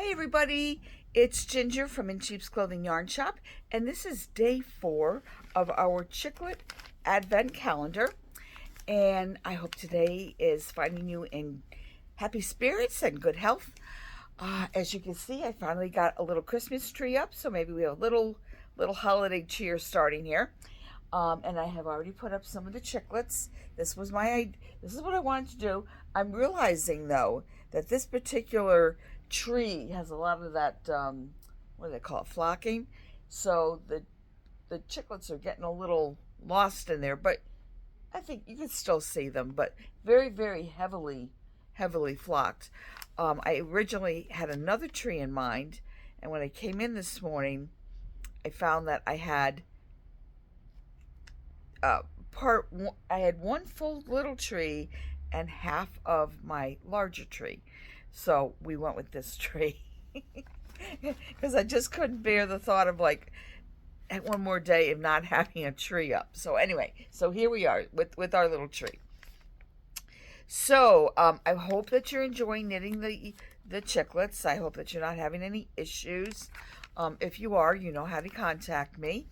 Hey everybody, it's Ginger from In Sheep's Clothing Yarn Shop, and this is day 4 of our Chicklet Advent Calendar. And I hope today is finding you in happy spirits and good health. As you can see, I finally got a little Christmas tree up, so maybe we have a little holiday cheer starting here. And I have already put up some of the chiclets. This is what I wanted to do. I'm realizing though that this particular tree has a lot of that what do they call it, flocking. So the chiclets are getting a little lost in there, but I think you can still see them, but very heavily flocked. I originally had another tree in mind, and when I came in this morning, I found that I had I had one full little tree and half of my larger tree. So we went with this tree because I just couldn't bear the thought of like one more day of not having a tree up. So anyway, so here we are with our little tree. So I hope that you're enjoying knitting the chiclets. I hope that you're not having any issues. If you are, you know how to contact me.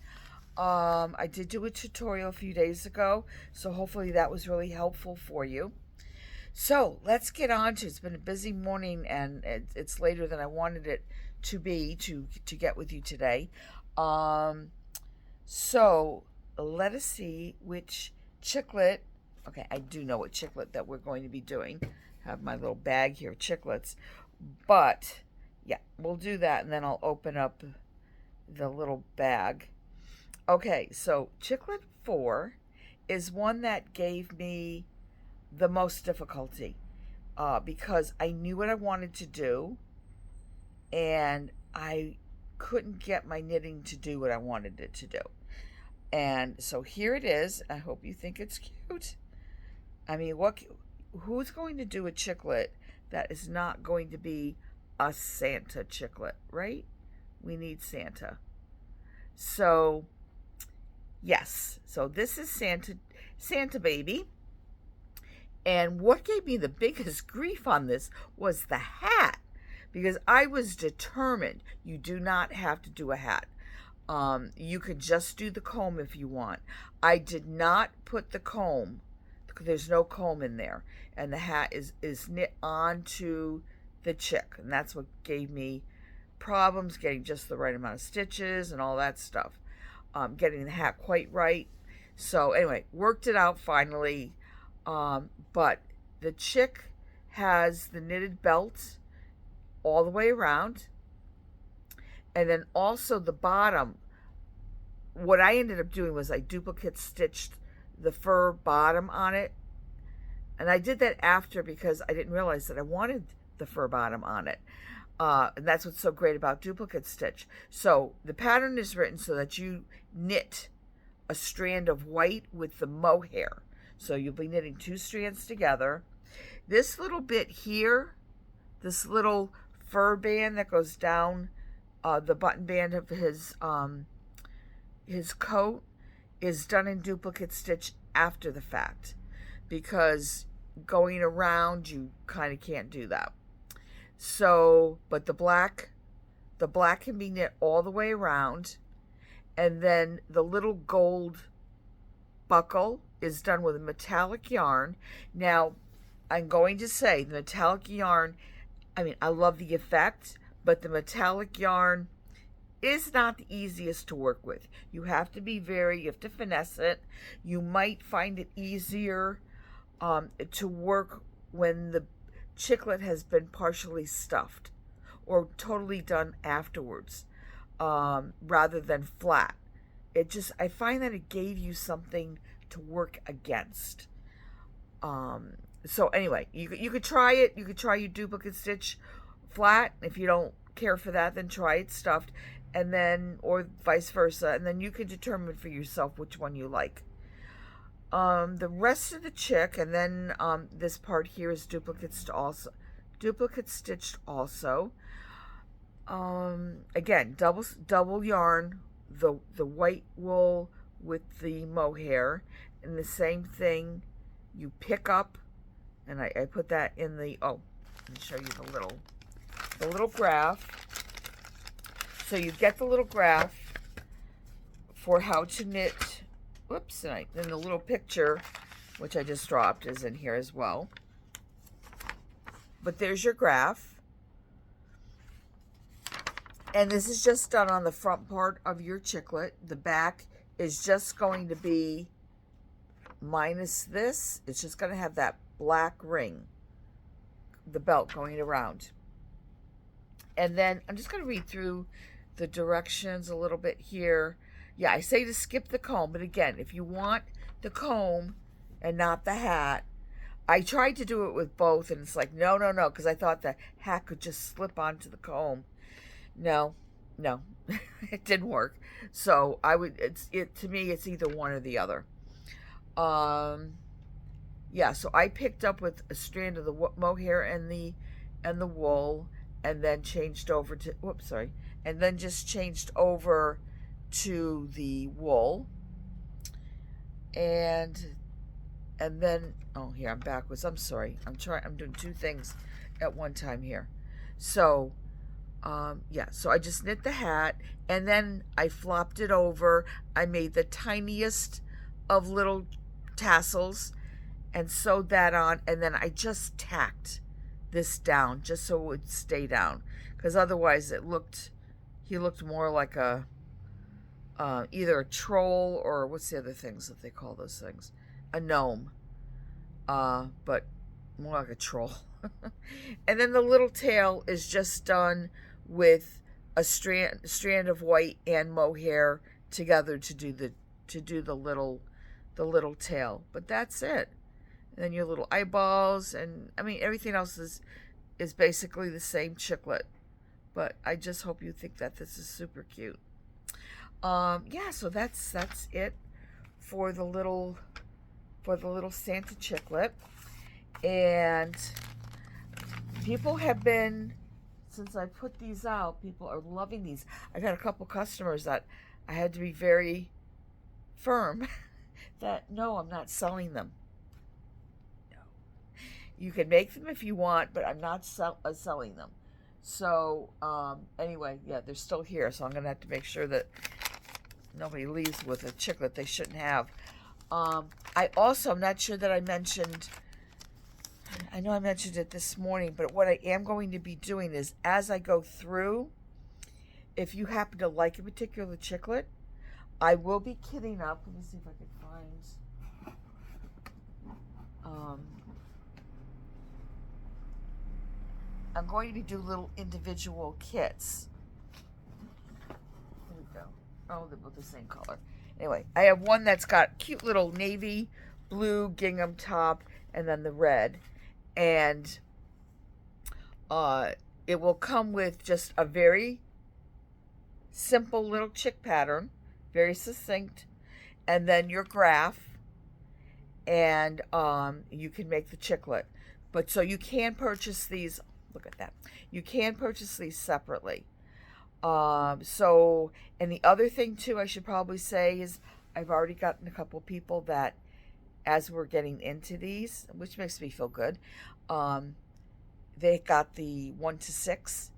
I did do a tutorial a few days ago, so hopefully that was really helpful for you. So let's get on to it. It's been a busy morning, and it's later than I wanted it to be to get with you today. So let us see which chicklet. Okay, I do know what chicklet that we're going to be doing. I have my little bag here, chiclets. But yeah, we'll do that, and then I'll open up the little bag. Okay, so Chicklet 4 is one that gave me the most difficulty because I knew what I wanted to do and I couldn't get my knitting to do what I wanted it to do. And so here it is. I hope you think it's cute. I mean, who's going to do a chicklet that is not going to be a Santa chicklet, right? We need Santa. So yes, so this is Santa baby. And what gave me the biggest grief on this was the hat, because I was determined you do not have to do a hat. You could just do the comb if you want. I did not put the comb, because there's no comb in there, and the hat is knit onto the chick, and that's what gave me problems getting just the right amount of stitches and all that stuff. Getting the hat quite right. So anyway, worked it out finally. But the chick has the knitted belt all the way around. And then also the bottom, what I ended up doing was I duplicate stitched the fur bottom on it. And I did that after because I didn't realize that I wanted the fur bottom on it. And that's what's so great about duplicate stitch. So the pattern is written so that you knit a strand of white with the mohair. So you'll be knitting 2 strands together. This little bit here, this little fur band that goes down the button band of his coat is done in duplicate stitch after the fact, because going around you kind of can't do that. So, but the black can be knit all the way around, and then the little gold buckle is done with a metallic yarn. Now, I'm going to say the metallic yarn, I mean, I love the effect, but the metallic yarn is not the easiest to work with. You have to finesse it. You might find it easier to work when the chicklet has been partially stuffed or totally done afterwards, rather than flat. I find that it gave you something to work against. So anyway, you could try it. You could try your duplicate stitch flat. If you don't care for that, then try it stuffed, and then, or vice versa, and then you can determine for yourself which one you like. The rest of the chick, and then this part here is duplicate stitched also. Again, double yarn, the white wool with the mohair, and the same thing you pick up, and I put that in the, oh, let me show you the little the little graph. So you get the little graph for how to knit. Whoops, and then the little picture, which I just dropped, is in here as well. But there's your graph. And this is just done on the front part of your chicklet. The back is just going to be minus this. It's just going to have that black ring, the belt going around. And then I'm just going to read through the directions a little bit here. Yeah, I say to skip the comb, but again, if you want the comb and not the hat, I tried to do it with both, and it's like, no, because I thought the hat could just slip onto the comb. No, it didn't work. So to me, it's either one or the other. Yeah, so I picked up with a strand of the mohair and the wool, and then changed over to, and then just changed over to the wool. And then, oh, here, I'm backwards. I'm sorry. I'm doing two things at one time here. So, yeah, so I just knit the hat, and then I flopped it over. I made the tiniest of little tassels and sewed that on, and then I just tacked this down just so it would stay down, because otherwise he looked more like a either a troll, or what's the other things that they call those things, a gnome, but more like a troll. And then the little tail is just done with a strand of white and mohair together to do the little tail. But that's it. And then your little eyeballs, and I mean everything else is basically the same chicklet. But I just hope you think that this is super cute. Yeah, so that's it for the little Santa chicklet. And people have been, since I put these out, people are loving these. I've had a couple customers that I had to be very firm that no, I'm not selling them. No, you can make them if you want, but I'm not selling them. So anyway, yeah, they're still here, so I'm gonna have to make sure that nobody leaves with a chicklet they shouldn't have. I also, I'm not sure that I mentioned, I know I mentioned it this morning, but what I am going to be doing is, as I go through, if you happen to like a particular chicklet, I will be kitting up. Let me see if I can find, I'm going to be doing little individual kits. Here we go. Oh, they're both the same color. Anyway, I have one that's got cute little navy blue gingham top, and then the red. And it will come with just a very simple little chick pattern, very succinct, and then your graph, and you can make the chicklet. But so you can purchase these, look at that, you can purchase these separately. So, and the other thing too, I should probably say, is I've already gotten a couple people that, as we're getting into these, which makes me feel good, they got the 1 to 6.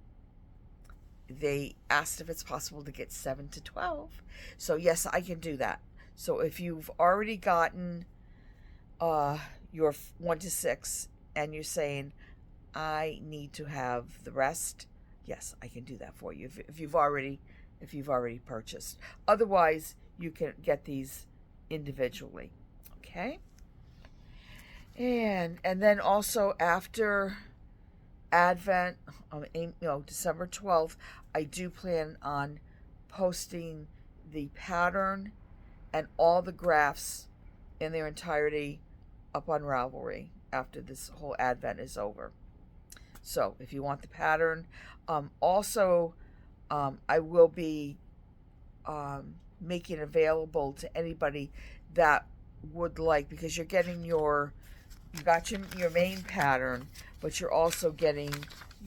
They asked if it's possible to get 7 to 12. So yes, I can do that. So if you've already gotten your 1 to 6 and you're saying, I need to have the rest, yes, I can do that for you if you've already purchased. Otherwise, you can get these individually. Okay? And then also after Advent, December 12th, I do plan on posting the pattern and all the graphs in their entirety up on Ravelry after this whole Advent is over. So if you want the pattern, also I will be making available to anybody that would like, because you're getting you got your main pattern, but you're also getting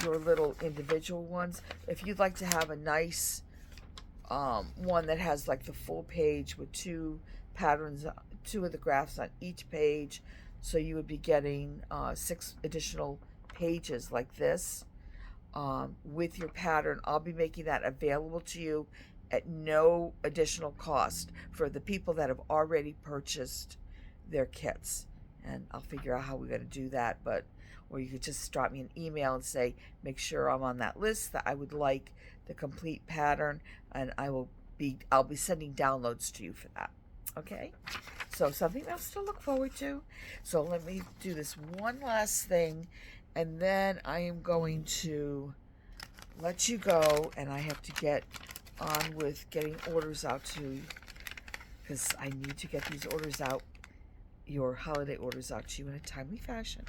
your little individual ones. If you'd like to have a nice one that has like the full page with 2 patterns, 2 of the graphs on each page, so you would be getting 6 additional pages like this. with your pattern. I'll be making that available to you at no additional cost for the people that have already purchased their kits. And I'll figure out how we're going to do that, but or you could just drop me an email and say, make sure I'm on that list, that I would like the complete pattern, and I'll be sending downloads to you for that. Okay? So something else to look forward to. So let me do this one last thing, and then I am going to let you go, and I have to get on with getting orders out to you, because I need to get these orders out, your holiday orders out to you in a timely fashion.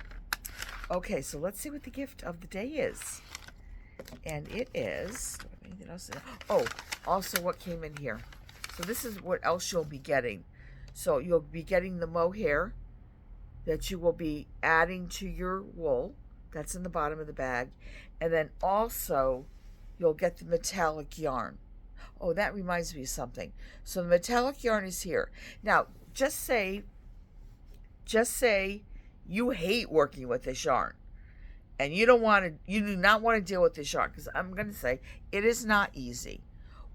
Okay, so let's see what the gift of the day is. And it is, anything else? Oh, also what came in here. So this is what else you'll be getting. So you'll be getting the mohair that you will be adding to your wool. That's in the bottom of the bag. And then also you'll get the metallic yarn. Oh, that reminds me of something. So the metallic yarn is here. Now, just say you hate working with this yarn, and you do not want to deal with this yarn, because I'm going to say it is not easy.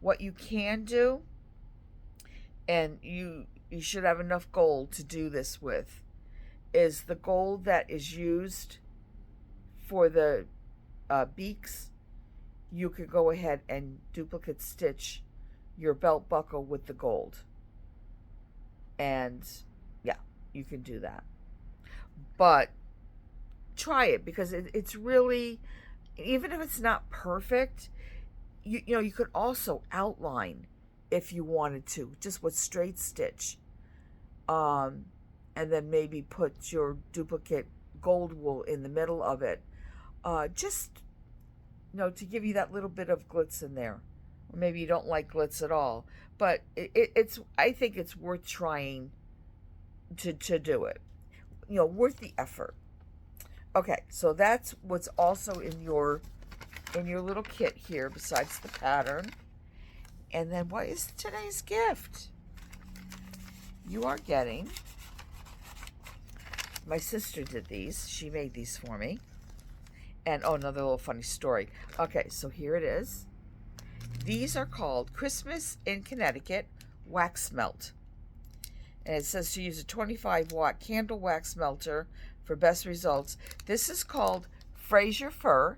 What you can do, and you should have enough gold to do this with, is the gold that is used for the beaks. You could go ahead and duplicate stitch your belt buckle with the gold, and yeah, you can do that. But try it, because it's really, even if it's not perfect, you know, you could also outline if you wanted to, just with straight stitch, and then maybe put your duplicate gold wool in the middle of it, just, you know, to give you that little bit of glitz in there. Or maybe you don't like glitz at all, but it's I think it's worth trying to do it. You know, worth the effort. Okay, so that's what's also in your little kit here, besides the pattern. And then what is today's gift? You are getting, my sister did these. She made these for me. And oh, another little funny story. Okay, so here it is. These are called Christmas in Connecticut wax melt. And it says to use a 25-watt candle wax melter for best results. This is called Fraser Fir.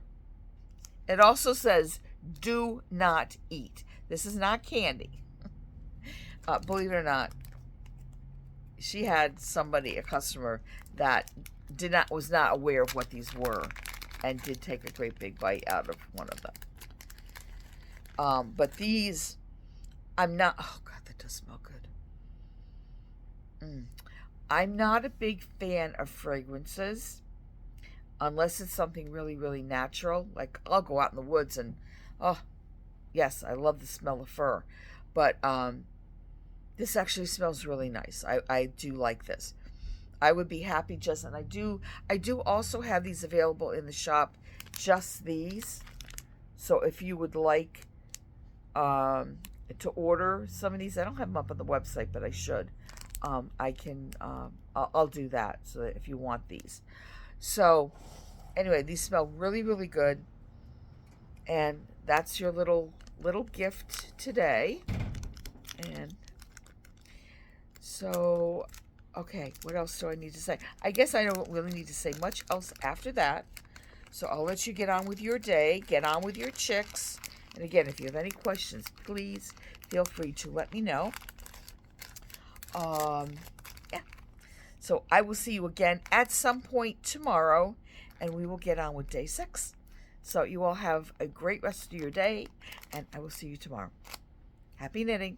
It also says, do not eat. This is not candy. Believe it or not, she had somebody, a customer, that was not aware of what these were, and did take a great big bite out of one of them. But these, I'm not, oh God, that does smell good. I'm not a big fan of fragrances unless it's something really, really natural. Like, I'll go out in the woods and, oh, yes, I love the smell of fir. But this actually smells really nice. I do like this. I would be happy just, and I do also have these available in the shop, just these. So if you would like to order some of these, I don't have them up on the website, but I should. I can, I'll do that, so that if you want these. So anyway, these smell really, really good. And that's your little gift today. And so, okay, what else do I need to say? I guess I don't really need to say much else after that. So I'll let you get on with your day, get on with your chicks. And again, if you have any questions, please feel free to let me know. Yeah. So I will see you again at some point tomorrow, and we will get on with day 6. So you all have a great rest of your day, and I will see you tomorrow. Happy knitting.